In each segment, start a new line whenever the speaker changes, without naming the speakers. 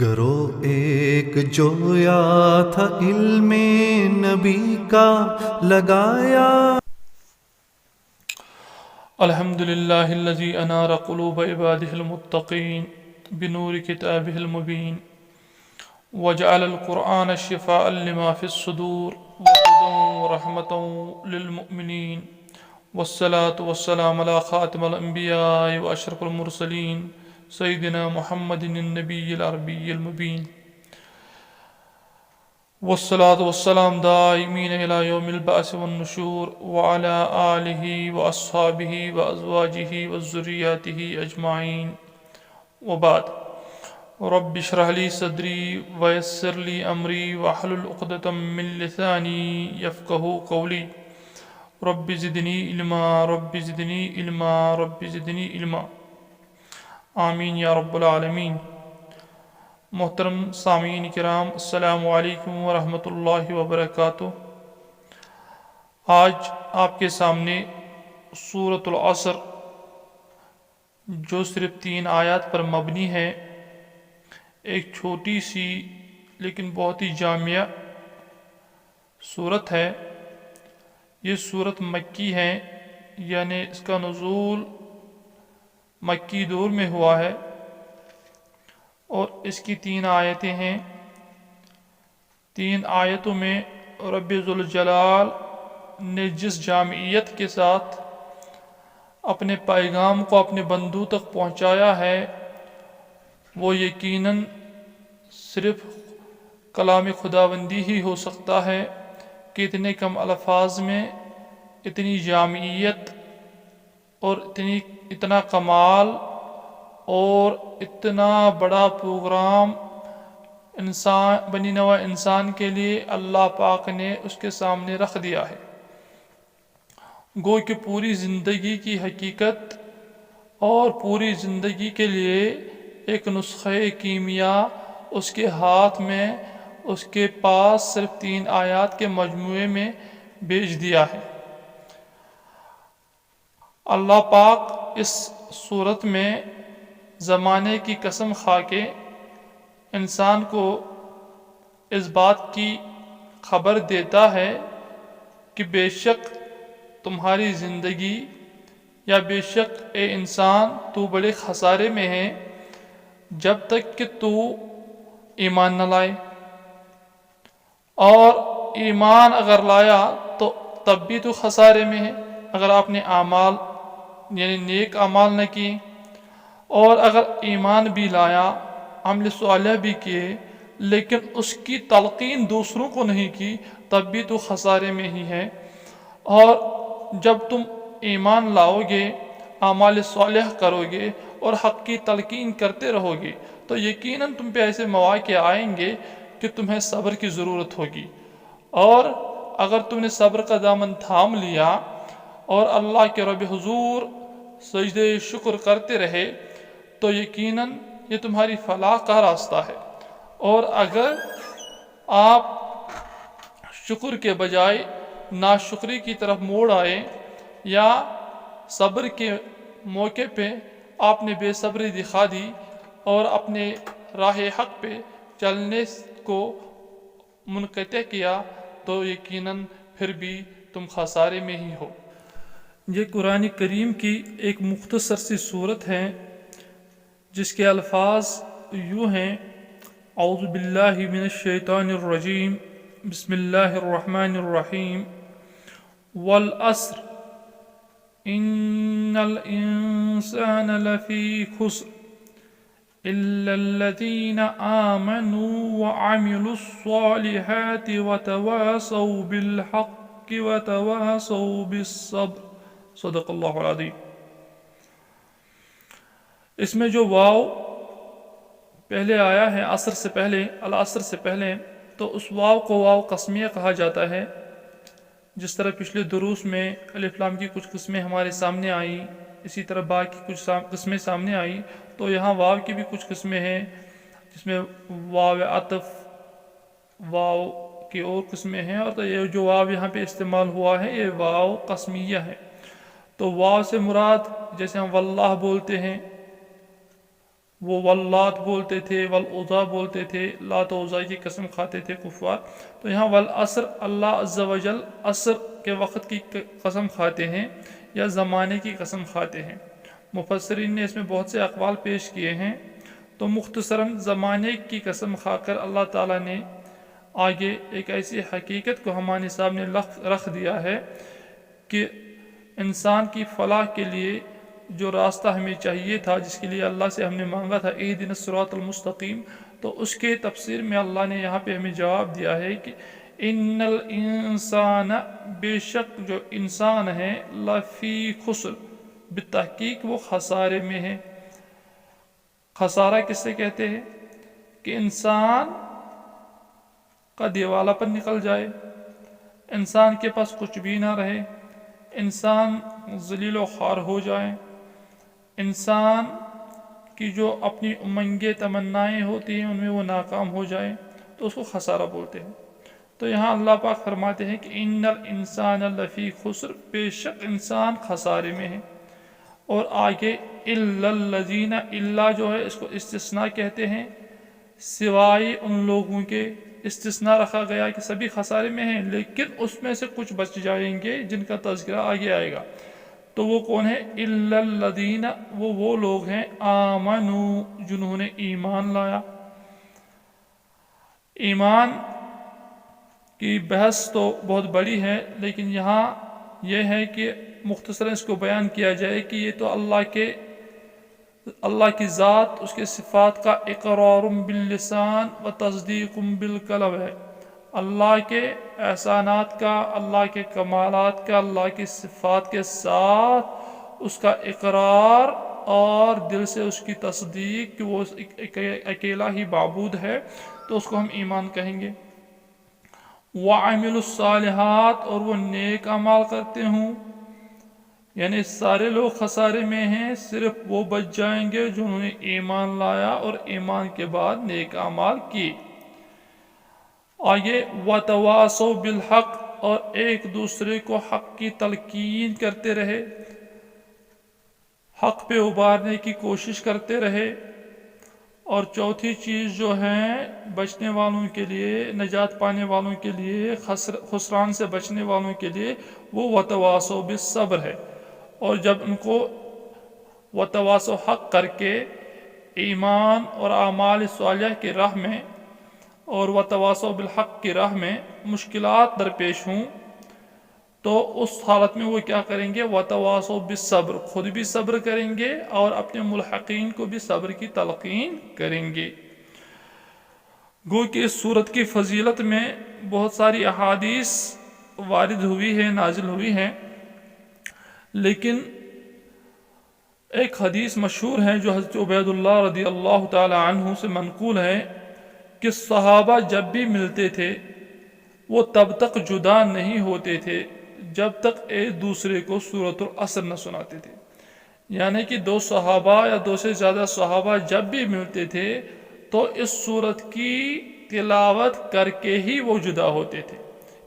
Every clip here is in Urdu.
گرو ایک جویا تھا علم نبی کا لگایا.
الحمد للہ الذی انار قلوب عباده المتقین بنور کتابه المبین وجعل القرآن شفاء لما فی الصدور وهدى ورحمة للمؤمنین والصلاة والسلام على خاتم الانبیاء واشرف المرسلین سیدنا محمد النبی العربی المبین والصلاة والسلام دائمین الى یوم البعث والنشور وعلى آلہ واصحابہ وازواجہ وذریاتہ اجمعین وبعد. رب اشرح لی صدری ویسر لی امری واحلل عقدۃ من لسانی یفقہوا قولی. رب زدنی علما رب زدنی علما رب زدنی علما. آمین یا رب العالمین. محترم سامعین کرام، السلام علیکم ورحمۃ اللہ وبرکاتہ. آج آپ کے سامنے سورۃ العصر جو صرف 3 آیات پر مبنی ہے، ایک چھوٹی سی لیکن بہت ہی جامع سورت ہے. یہ سورت مکی ہے، یعنی اس کا نزول مکی دور میں ہوا ہے، اور اس کی 3 آیتیں ہیں. 3 آیتوں میں رب ذوالجلال نے جس جامعیت کے ساتھ اپنے پیغام کو اپنے بندوں تک پہنچایا ہے، وہ یقیناً صرف کلام خداوندی ہی ہو سکتا ہے کہ اتنے کم الفاظ میں اتنی جامعیت اور اتنا کمال اور اتنا بڑا پروگرام بنی نوع انسان کے لیے اللہ پاک نے اس کے سامنے رکھ دیا ہے. گو کہ پوری زندگی کی حقیقت اور پوری زندگی کے لیے ایک نسخہ کیمیا اس کے ہاتھ میں، اس کے پاس صرف 3 آیات کے مجموعے میں بھیج دیا ہے. اللہ پاک اس صورت میں زمانے کی قسم کھا کے انسان کو اس بات کی خبر دیتا ہے کہ بے شک تمہاری زندگی، یا بے شک اے انسان تو بڑے خسارے میں ہے جب تک کہ تو ایمان نہ لائے، اور ایمان اگر لایا تو تب بھی تو خسارے میں ہے اگر آپ نے اعمال یعنی نیک اعمال نہ کیے، اور اگر ایمان بھی لایا، عمل صالح بھی کیے، لیکن اس کی تلقین دوسروں کو نہیں کی، تب بھی تو خسارے میں ہی ہے. اور جب تم ایمان لاؤ گے، اعمال صالح کرو گے اور حق کی تلقین کرتے رہو گے، تو یقیناً تم پہ ایسے مواقع آئیں گے کہ تمہیں صبر کی ضرورت ہوگی. اور اگر تم نے صبر کا دامن تھام لیا اور اللہ کے رب حضور سجدے شکر کرتے رہے، تو یقیناً یہ تمہاری فلاح کا راستہ ہے. اور اگر آپ شکر کے بجائے ناشکری کی طرف موڑ آئے، یا صبر کے موقع پہ آپ نے بے صبری دکھا دی اور اپنے راہ حق پہ چلنے کو منقطع کیا، تو یقیناً پھر بھی تم خسارے میں ہی ہو. یہ قرآن کریم کی ایک مختصر سی صورت ہے جس کے الفاظ یوں ہیں: اعوذ باللہ من الشیطان الرجیم، بسم اللہ الرحمن الرحیم. والعصر ان الانسان لفی خسر الا الذین آمنوا وعملوا الصالحات وتواصوا بالحق وتواصوا بالصبر. صدق اللہ العظیم. اس میں جو واو پہلے آیا ہے عصر سے پہلے، العصر سے پہلے، تو اس واو کو واو قسمیہ کہا جاتا ہے. جس طرح پچھلے دروس میں الف لام کی کچھ قسمیں ہمارے سامنے آئیں، اسی طرح با کی کچھ قسمیں سامنے آئیں، تو یہاں واو کی بھی کچھ قسمیں ہیں جس میں واو عطف، واو کی اور قسمیں ہیں، اور تو یہ جو واو یہاں پہ استعمال ہوا ہے یہ واو قسمیہ ہے. تو واو سے مراد جیسے ہم واللہ بولتے ہیں، وہ واللات بولتے تھے، والعزا بولتے تھے، لات و عزا کی قسم کھاتے تھے کفار. تو یہاں والعصر اللہ عز و جل عصر کے وقت کی قسم کھاتے ہیں یا زمانے کی قسم کھاتے ہیں. مفسرین نے اس میں بہت سے اقوال پیش کیے ہیں. تو مختصراً زمانے کی قسم کھا کر اللہ تعالیٰ نے آگے ایک ایسی حقیقت کو ہمارے سامنے رکھ دیا ہے کہ انسان کی فلاح کے لیے جو راستہ ہمیں چاہیے تھا، جس کے لیے اللہ سے ہم نے مانگا تھا اہدنا الصراط المستقیم، تو اس کے تفسیر میں اللہ نے یہاں پہ ہمیں جواب دیا ہے کہ ان الانسان، بے شک جو انسان ہے، لفی خسر، بالتحقیق وہ خسارے میں ہے. خسارہ کس سے کہتے ہیں؟ کہ انسان کا دیوالا پر نکل جائے، انسان کے پاس کچھ بھی نہ رہے، انسان ذلیل و خوار ہو جائے، انسان کی جو اپنی امنگیں تمنائیں ہوتی ہیں ان میں وہ ناکام ہو جائے، تو اس کو خسارہ بولتے ہیں. تو یہاں اللہ پاک فرماتے ہیں کہ ان الانسان لفی خسر، بے شک انسان خسارے میں ہے. اور آگے الا الذین، الا جو ہے اس کو استثناء کہتے ہیں، سوائے ان لوگوں کے استثناء رکھا گیا کہ سبھی خسارے میں ہیں، لیکن اس میں سے کچھ بچ جائیں گے جن کا تذکرہ آگے آئے گا. تو وہ کون ہے؟ الا الذین، وہ لوگ ہیں آمنوا، جنہوں نے ایمان لایا. ایمان کی بحث تو بہت بڑی ہے، لیکن یہاں یہ ہے کہ مختصراً اس کو بیان کیا جائے کہ یہ تو اللہ کی ذات، اس کے صفات کا اقرار باللسان و تصدیق بالقلب ہے. اللہ کے احسانات کا، اللہ کے کمالات کا، اللہ کی صفات کے ساتھ اس کا اقرار اور دل سے اس کی تصدیق کہ وہ اکیلا ہی معبود ہے، تو اس کو ہم ایمان کہیں گے. وَعَمِلُوا الصَّالِحَاتِ، اور وہ نیک اعمال کرتے ہوں. یعنی سارے لوگ خسارے میں ہیں، صرف وہ بچ جائیں گے جنہوں نے ایمان لایا اور ایمان کے بعد نیک اعمال کیے. آگے وَتَوَاصَوْا بِالْحَقِّ، اور ایک دوسرے کو حق کی تلقین کرتے رہے، حق پہ ابھارنے کی کوشش کرتے رہے. اور چوتھی چیز جو ہے بچنے والوں کے لیے، نجات پانے والوں کے لیے، خسران سے بچنے والوں کے لیے، وہ وَتَوَاصَوْا بِالصَّبْرِ ہے. اور جب ان کو وَتَوَاصَوْا حق کر کے ایمان اور اعمال صالحہ کی راہ میں اور وَتَوَاصَوْا بِالْحَقِّ کی راہ میں مشکلات درپیش ہوں، تو اس حالت میں وہ کیا کریں گے؟ وَتَوَاصَوْا بِالصَّبْرِ، خود بھی صبر کریں گے اور اپنے ملحقین کو بھی صبر کی تلقین کریں گے. گو کہ اس صورت کی فضیلت میں بہت ساری احادیث وارد ہوئی ہے، نازل ہوئی ہیں، لیکن ایک حدیث مشہور ہے جو حضرت عبید اللہ رضی اللہ تعالی عنہ سے منقول ہے کہ صحابہ جب بھی ملتے تھے وہ تب تک جدا نہیں ہوتے تھے جب تک ایک دوسرے کو سورۃ العصر نہ سناتے تھے. یعنی کہ دو صحابہ یا دو سے زیادہ صحابہ جب بھی ملتے تھے تو اس سورت کی تلاوت کر کے ہی وہ جدا ہوتے تھے.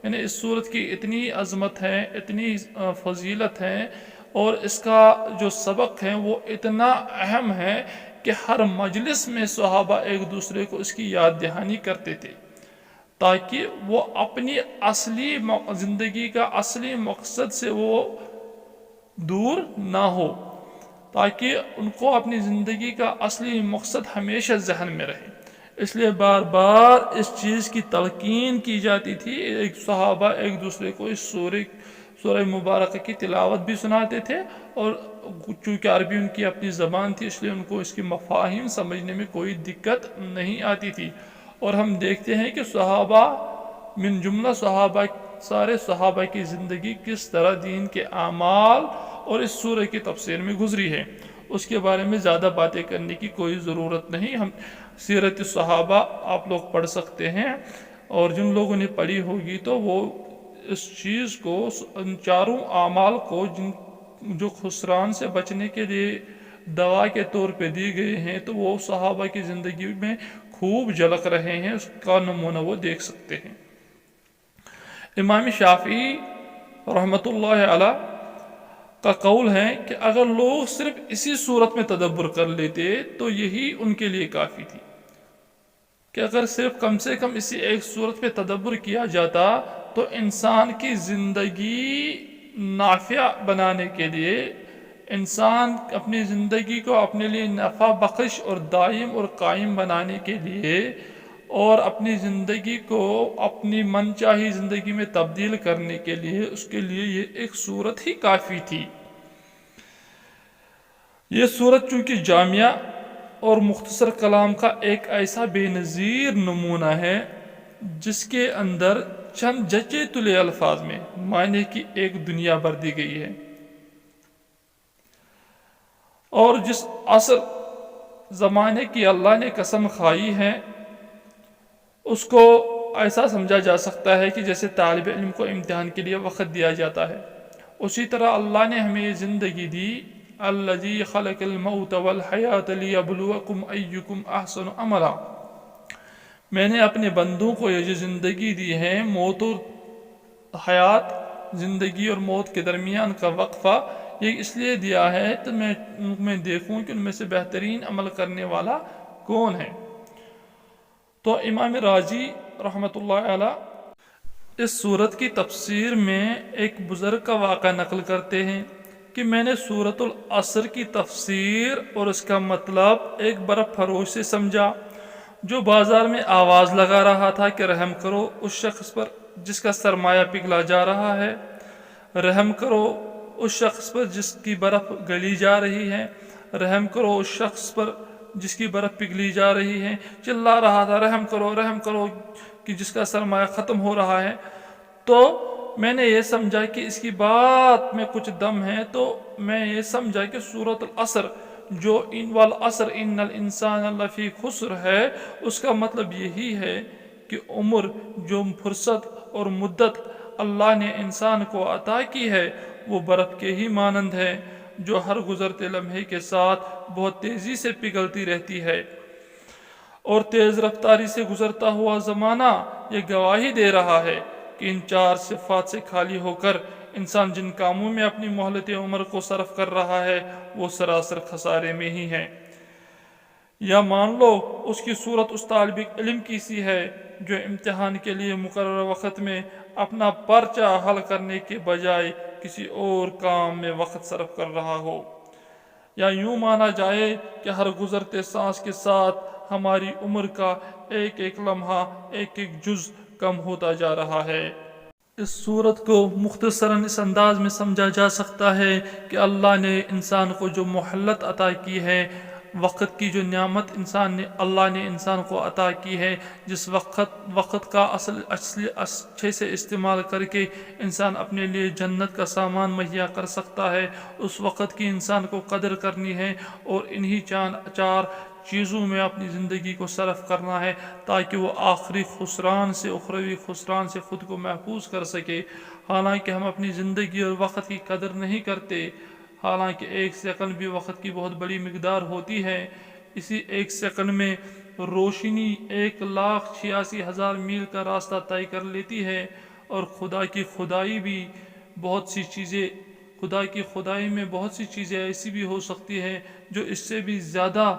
یعنی اس سورت کی اتنی عظمت ہے، اتنی فضیلت ہے، اور اس کا جو سبق ہے وہ اتنا اہم ہے کہ ہر مجلس میں صحابہ ایک دوسرے کو اس کی یاد دہانی کرتے تھے تاکہ وہ اپنی اصلی زندگی کا اصلی مقصد سے وہ دور نہ ہو، تاکہ ان کو اپنی زندگی کا اصلی مقصد ہمیشہ ذہن میں رہے. اس لیے بار بار اس چیز کی تلقین کی جاتی تھی. ایک صحابہ ایک دوسرے کو اس سورہ مبارکہ کی تلاوت بھی سناتے تھے، اور چونکہ عربی ان کی اپنی زبان تھی اس لیے ان کو اس کی مفاہیم سمجھنے میں کوئی دقت نہیں آتی تھی. اور ہم دیکھتے ہیں کہ صحابہ من جملہ صحابہ، سارے صحابہ کی زندگی کس طرح دین کے اعمال اور اس سورہ کی تفسیر میں گزری ہے، اس کے بارے میں زیادہ باتیں کرنے کی کوئی ضرورت نہیں. ہم سیرت صحابہ آپ لوگ پڑھ سکتے ہیں، اور جن لوگوں نے پڑھی ہوگی تو وہ اس چیز کو، ان چاروں اعمال کو جو خسران سے بچنے کے لیے دوا کے طور پہ دی گئے ہیں، تو وہ صحابہ کی زندگی میں خوب جھلک رہے ہیں، اس کا نمونہ وہ دیکھ سکتے ہیں. امام شافعی رحمۃ اللہ علیہ کا قول ہے کہ اگر لوگ صرف اسی صورت میں تدبر کر لیتے تو یہی ان کے لیے کافی تھی، کہ اگر صرف کم سے کم اسی ایک صورت پہ تدبر کیا جاتا تو انسان کی زندگی نافع بنانے کے لیے، انسان اپنی زندگی کو اپنے لیے نفع بخش اور دائم اور قائم بنانے کے لیے اور اپنی زندگی کو اپنی من چاہی زندگی میں تبدیل کرنے کے لیے، اس کے لیے یہ ایک صورت ہی کافی تھی۔ یہ صورت چونکہ جامعہ اور مختصر کلام کا ایک ایسا بے نظیر نمونہ ہے جس کے اندر چند جچے تلے الفاظ میں معنی کی ایک دنیا بھر دی گئی ہے، اور جس عصر زمانے کی اللہ نے قسم کھائی ہے اس کو ایسا سمجھا جا سکتا ہے کہ جیسے طالب علم کو امتحان کے لیے وقت دیا جاتا ہے، اسی طرح اللہ نے ہمیں یہ زندگی دی۔ الذی خلق الموت والحیات لیبلوکم ایکم احسن عملا، میں نے اپنے بندوں کو یہ جو زندگی دی ہے، موت اور حیات، زندگی اور موت کے درمیان کا وقفہ، یہ اس لیے دیا ہے تو میں دیکھوں کہ ان میں سے بہترین عمل کرنے والا کون ہے۔ تو امام راضی رحمۃ اللہ علیہ اس صورت کی تفسیر میں ایک بزرگ کا واقعہ نقل کرتے ہیں کہ میں نے سورۃ العصر کی تفسیر اور اس کا مطلب ایک برف فروش سے سمجھا جو بازار میں آواز لگا رہا تھا کہ رحم کرو اس شخص پر جس کا سرمایہ پگھلا جا رہا ہے، رحم کرو اس شخص پر جس کی برف گلی جا رہی ہے، رحم کرو اس شخص پر جس کی برف پگھلی جا رہی ہے، چلا رہا تھا رحم کرو کہ جس کا سرمایہ ختم ہو رہا ہے۔ تو میں نے یہ سمجھا کہ اس کی بات میں کچھ دم ہے، تو میں یہ سمجھا کہ سورۃ العصر جو ان والعصر ان الانسان لفی خسر ہے، اس کا مطلب یہی ہے کہ عمر جو فرصت اور مدت اللہ نے انسان کو عطا کی ہے وہ برف کے ہی مانند ہے جو ہر گزرتے لمحے کے ساتھ بہت تیزی سے پگھلتی رہتی ہے، اور تیز رفتاری سے گزرتا ہوا زمانہ یہ گواہی دے رہا ہے کہ ان چار صفات سے خالی ہو کر انسان جن کاموں میں اپنی مہلت عمر کو صرف کر رہا ہے وہ سراسر خسارے میں ہی ہے۔ یا مان لو اس کی صورت اس طالب علم کی سی ہے جو امتحان کے لیے مقررہ وقت میں اپنا پرچہ حل کرنے کے بجائے کسی اور کام میں وقت صرف کر رہا ہو۔ یا یوں مانا جائے کہ ہر گزرتے سانس کے ساتھ ہماری عمر کا ایک ایک لمحہ ایک ایک جز کم ہوتا جا رہا ہے۔ اس صورت کو مختصراً اس انداز میں سمجھا جا سکتا ہے کہ اللہ نے انسان کو جو مہلت عطا کی ہے، وقت کی جو نعمت اللہ نے انسان کو عطا کی ہے، جس وقت کا اچھے سے استعمال کر کے انسان اپنے لیے جنت کا سامان مہیا کر سکتا ہے، اس وقت کی انسان کو قدر کرنی ہے اور انہی چار چیزوں میں اپنی زندگی کو صرف کرنا ہے تاکہ وہ آخری خسران سے اخروی خسران سے خود کو محفوظ کر سکے۔ حالانکہ ہم اپنی زندگی اور وقت کی قدر نہیں کرتے، حالانکہ ایک سیکنڈ بھی وقت کی بہت بڑی مقدار ہوتی ہے۔ اسی ایک سیکنڈ میں روشنی 1,86,000 میل کا راستہ طے کر لیتی ہے، اور خدا کی خدائی میں بہت سی چیزیں ایسی بھی ہو سکتی ہیں جو اس سے بھی زیادہ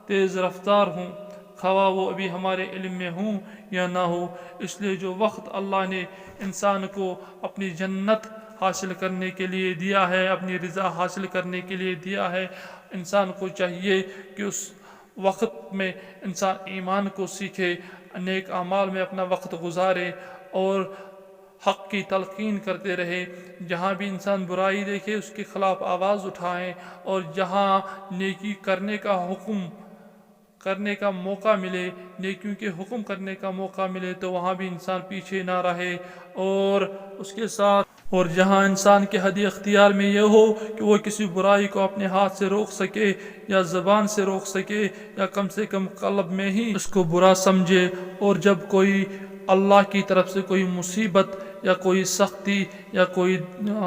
تیز رفتار ہوں، خواہ وہ ابھی ہمارے علم میں ہوں یا نہ ہو۔ اس لیے جو وقت اللہ نے انسان کو اپنی جنت حاصل کرنے کے لیے دیا ہے، اپنی رضا حاصل کرنے کے لیے دیا ہے، انسان کو چاہیے کہ اس وقت میں انسان ایمان کو سیکھے، نیک اعمال میں اپنا وقت گزارے اور حق کی تلقین کرتے رہے۔ جہاں بھی انسان برائی دیکھے اس کے خلاف آواز اٹھائیں، اور جہاں نیکی کرنے کا موقع ملے، نیکیوں کے حکم کرنے کا موقع ملے تو وہاں بھی انسان پیچھے نہ رہے، اور اس کے ساتھ اور جہاں انسان کے حد اختیار میں یہ ہو کہ وہ کسی برائی کو اپنے ہاتھ سے روک سکے یا زبان سے روک سکے یا کم سے کم قلب میں ہی اس کو برا سمجھے، اور جب کوئی اللہ کی طرف سے کوئی مصیبت یا کوئی سختی یا کوئی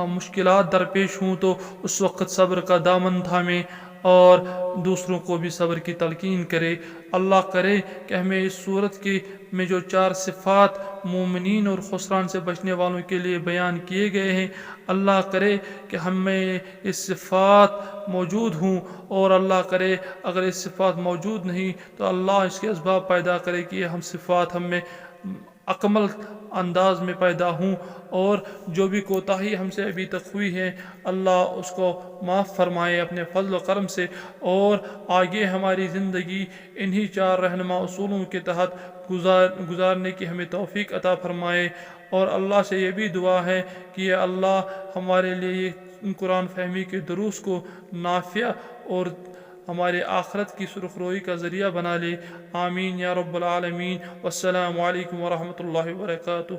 مشکلات درپیش ہوں تو اس وقت صبر کا دامن تھامے اور دوسروں کو بھی صبر کی تلقین کرے۔ اللہ کرے کہ ہمیں اس صورت کے میں جو 4 صفات مومنین اور خسران سے بچنے والوں کے لیے بیان کیے گئے ہیں، اللہ کرے کہ ہمیں اس صفات موجود ہوں، اور اللہ کرے اگر اس صفات موجود نہیں تو اللہ اس کے اسباب پیدا کرے کہ یہ ہم صفات ہم میں اکمل انداز میں پیدا ہوں، اور جو بھی کوتاہی ہم سے ابھی تک ہوئی ہے اللہ اس کو معاف فرمائے اپنے فضل و کرم سے، اور آگے ہماری زندگی انہی 4 رہنما اصولوں کے تحت گزارنے کی ہمیں توفیق عطا فرمائے۔ اور اللہ سے یہ بھی دعا ہے کہ یہ اللہ ہمارے لیے قرآن فہمی کے دروس کو نافع اور ہمارے آخرت کی سرخ روئی کا ذریعہ بنا لے۔ آمین یا رب العالمین۔ والسلام علیکم ورحمۃ اللہ وبرکاتہ۔